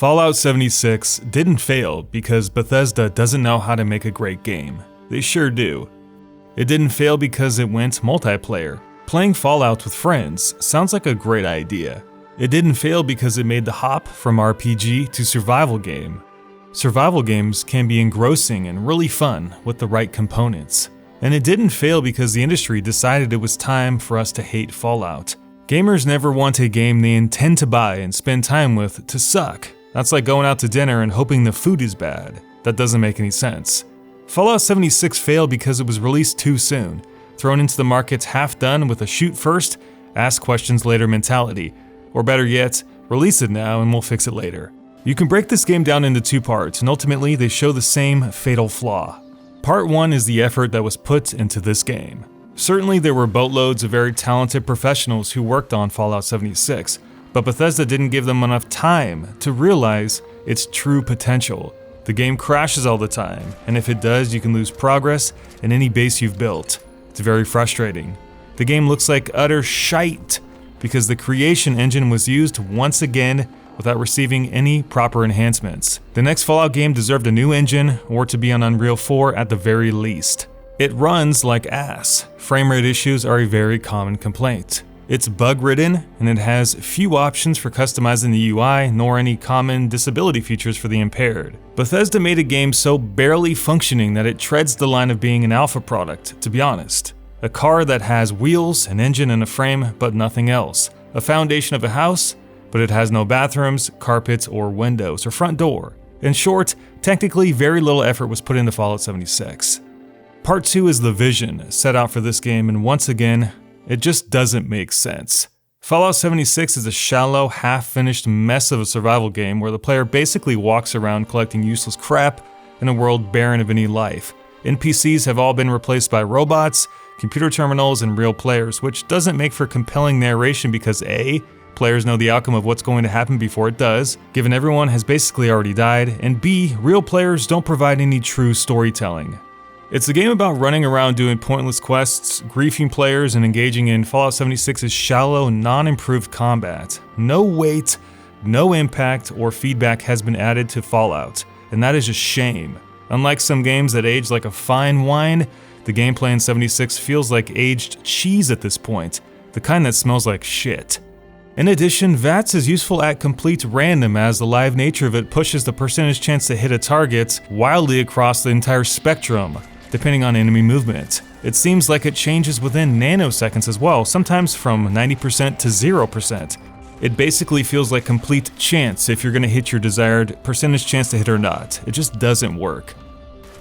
Fallout 76 didn't fail because Bethesda doesn't know how to make a great game. They sure do. It didn't fail because it went multiplayer. Playing Fallout with friends sounds like a great idea. It didn't fail because it made the hop from RPG to survival game. Survival games can be engrossing and really fun with the right components. And it didn't fail because the industry decided it was time for us to hate Fallout. Gamers never want a game they intend to buy and spend time with to suck. That's like going out to dinner and hoping the food is bad. That doesn't make any sense. Fallout 76 failed because it was released too soon, thrown into the market half done with a shoot first, ask questions later mentality. Or better yet, release it now and we'll fix it later. You can break this game down into two parts, and ultimately they show the same fatal flaw. Part 1 is the effort that was put into this game. Certainly there were boatloads of very talented professionals who worked on Fallout 76, but Bethesda didn't give them enough time to realize its true potential. The game crashes all the time, and if it does, you can lose progress in any base you've built. It's very frustrating. The game looks like utter shite because the creation engine was used once again without receiving any proper enhancements. The next Fallout game deserved a new engine or to be on Unreal 4 at the very least. It runs like ass. Frame rate issues are a very common complaint. It's bug-ridden, and it has few options for customizing the UI, nor any common disability features for the impaired. Bethesda made a game so barely functioning that it treads the line of being an alpha product, to be honest. A car that has wheels, an engine, and a frame, but nothing else. A foundation of a house, but it has no bathrooms, carpets, or windows, or front door. In short, technically very little effort was put into Fallout 76. Part 2 is the vision set out for this game, and once again, it just doesn't make sense. Fallout 76 is a shallow, half-finished mess of a survival game where the player basically walks around collecting useless crap in a world barren of any life. NPCs have all been replaced by robots, computer terminals, and real players, which doesn't make for compelling narration because A, players know the outcome of what's going to happen before it does, given everyone has basically already died, and B, real players don't provide any true storytelling. It's a game about running around doing pointless quests, griefing players, and engaging in Fallout 76's shallow, non-improved combat. No weight, no impact, or feedback has been added to Fallout, and that is a shame. Unlike some games that age like a fine wine, the gameplay in 76 feels like aged cheese at this point, the kind that smells like shit. In addition, VATS is useful at complete random as the live nature of it pushes the percentage chance to hit a target wildly across the entire spectrum, depending on enemy movement. It seems like it changes within nanoseconds as well, sometimes from 90% to 0%. It basically feels like complete chance if you're going to hit your desired percentage chance to hit or not. It just doesn't work.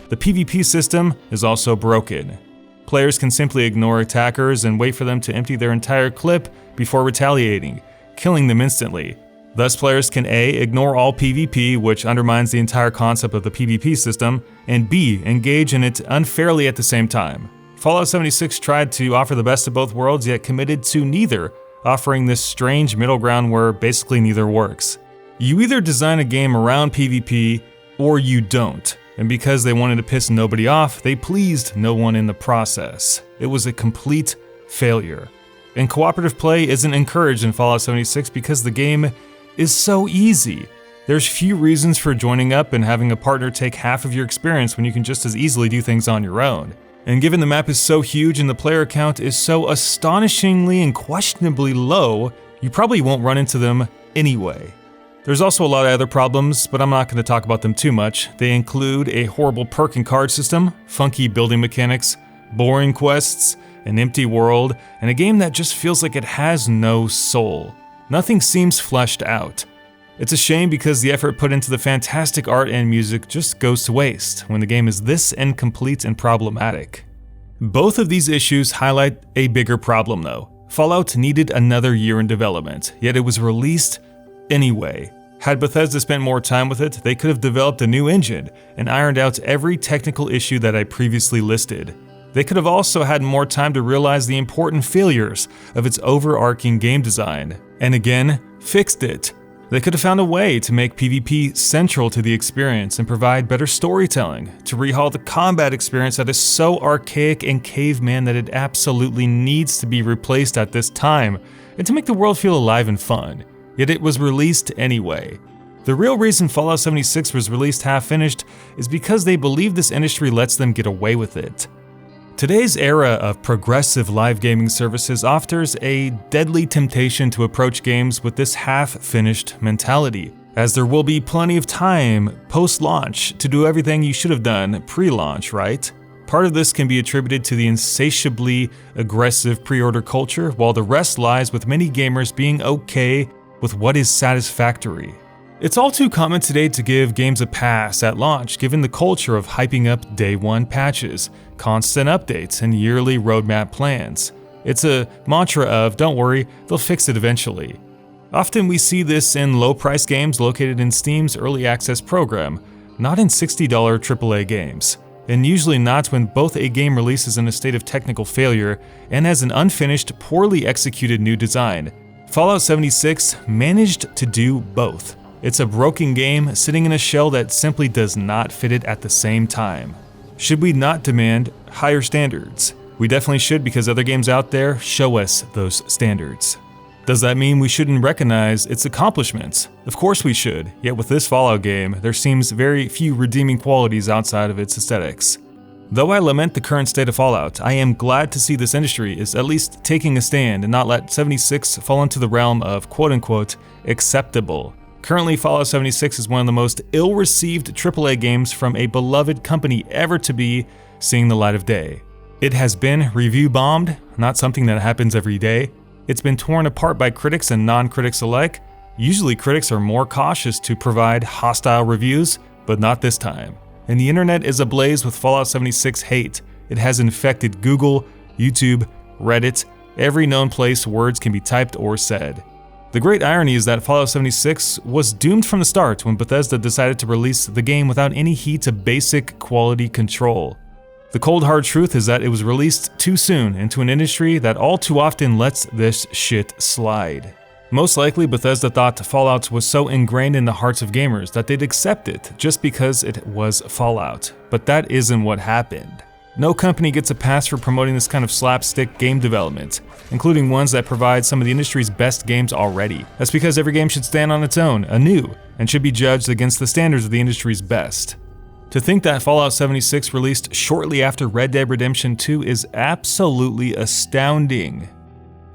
The PvP system is also broken. Players can simply ignore attackers and wait for them to empty their entire clip before retaliating, killing them instantly. Thus, players can A, ignore all PvP, which undermines the entire concept of the PvP system, and B, engage in it unfairly at the same time. Fallout 76 tried to offer the best of both worlds, yet committed to neither, offering this strange middle ground where basically neither works. You either design a game around PvP, or you don't, and because they wanted to piss nobody off, they pleased no one in the process. It was a complete failure. And cooperative play isn't encouraged in Fallout 76 because the game is so easy. There's few reasons for joining up and having a partner take half of your experience when you can just as easily do things on your own. And given the map is so huge and the player count is so astonishingly and questionably low, you probably won't run into them anyway. There's also a lot of other problems, but I'm not going to talk about them too much. They include a horrible perk and card system, funky building mechanics, boring quests, an empty world, and a game that just feels like it has no soul. Nothing seems fleshed out. It's a shame because the effort put into the fantastic art and music just goes to waste when the game is this incomplete and problematic. Both of these issues highlight a bigger problem though. Fallout needed another year in development, yet it was released anyway. Had Bethesda spent more time with it, they could have developed a new engine and ironed out every technical issue that I previously listed. They could have also had more time to realize the important failures of its overarching game design, and again, fixed it. They could have found a way to make PvP central to the experience and provide better storytelling, to rehaul the combat experience that is so archaic and caveman that it absolutely needs to be replaced at this time, and to make the world feel alive and fun. Yet it was released anyway. The real reason Fallout 76 was released half-finished is because they believe this industry lets them get away with it. Today's era of progressive live gaming services offers a deadly temptation to approach games with this half-finished mentality, as there will be plenty of time post-launch to do everything you should have done pre-launch, right? Part of this can be attributed to the insatiably aggressive pre-order culture, while the rest lies with many gamers being okay with what is satisfactory. It's all too common today to give games a pass at launch given the culture of hyping up day one patches, constant updates, and yearly roadmap plans. It's a mantra of, don't worry, they'll fix it eventually. Often we see this in low-price games located in Steam's early access program, not in $60 AAA games, and usually not when both a game releases in a state of technical failure and has an unfinished, poorly executed new design. Fallout 76 managed to do both. It's a broken game sitting in a shell that simply does not fit it at the same time. Should we not demand higher standards? We definitely should, because other games out there show us those standards. Does that mean we shouldn't recognize its accomplishments? Of course we should, yet with this Fallout game, there seems very few redeeming qualities outside of its aesthetics. Though I lament the current state of Fallout, I am glad to see this industry is at least taking a stand and not let 76 fall into the realm of quote-unquote acceptable. Currently, Fallout 76 is one of the most ill-received AAA games from a beloved company ever to be seeing the light of day. It has been review-bombed, not something that happens every day. It's been torn apart by critics and non-critics alike. Usually critics are more cautious to provide hostile reviews, but not this time. And the internet is ablaze with Fallout 76 hate. It has infected Google, YouTube, Reddit, every known place words can be typed or said. The great irony is that Fallout 76 was doomed from the start when Bethesda decided to release the game without any heed to basic quality control. The cold hard truth is that it was released too soon into an industry that all too often lets this shit slide. Most likely Bethesda thought Fallout was so ingrained in the hearts of gamers that they'd accept it just because it was Fallout. But that isn't what happened. No company gets a pass for promoting this kind of slapstick game development, including ones that provide some of the industry's best games already. That's because every game should stand on its own, anew, and should be judged against the standards of the industry's best. To think that Fallout 76 released shortly after Red Dead Redemption 2 is absolutely astounding.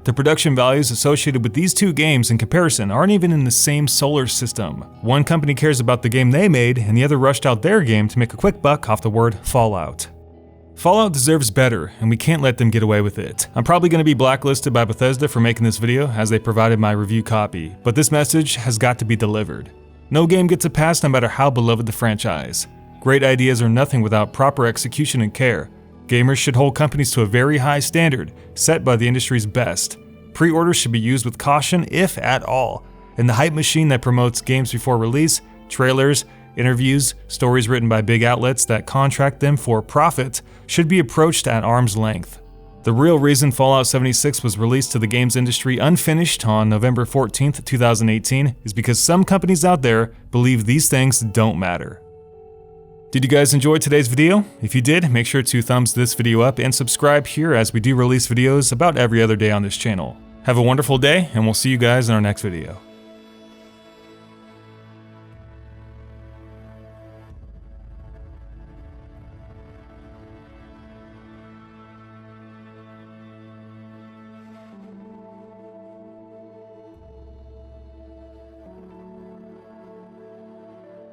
The production values associated with these two games in comparison aren't even in the same solar system. One company cares about the game they made, and the other rushed out their game to make a quick buck off the word Fallout. Fallout deserves better, and we can't let them get away with it. I'm probably going to be blacklisted by Bethesda for making this video, as they provided my review copy, but this message has got to be delivered. No game gets a pass no matter how beloved the franchise. Great ideas are nothing without proper execution and care. Gamers should hold companies to a very high standard, set by the industry's best. Pre-orders should be used with caution, if at all, and the hype machine that promotes games before release, trailers, interviews, stories written by big outlets that contract them for profit should be approached at arm's length. The real reason Fallout 76 was released to the games industry unfinished on November 14th, 2018 is because some companies out there believe these things don't matter. Did you guys enjoy today's video? If you did, make sure to thumbs this video up and subscribe here, as we do release videos about every other day on this channel. Have a wonderful day, and we'll see you guys in our next video.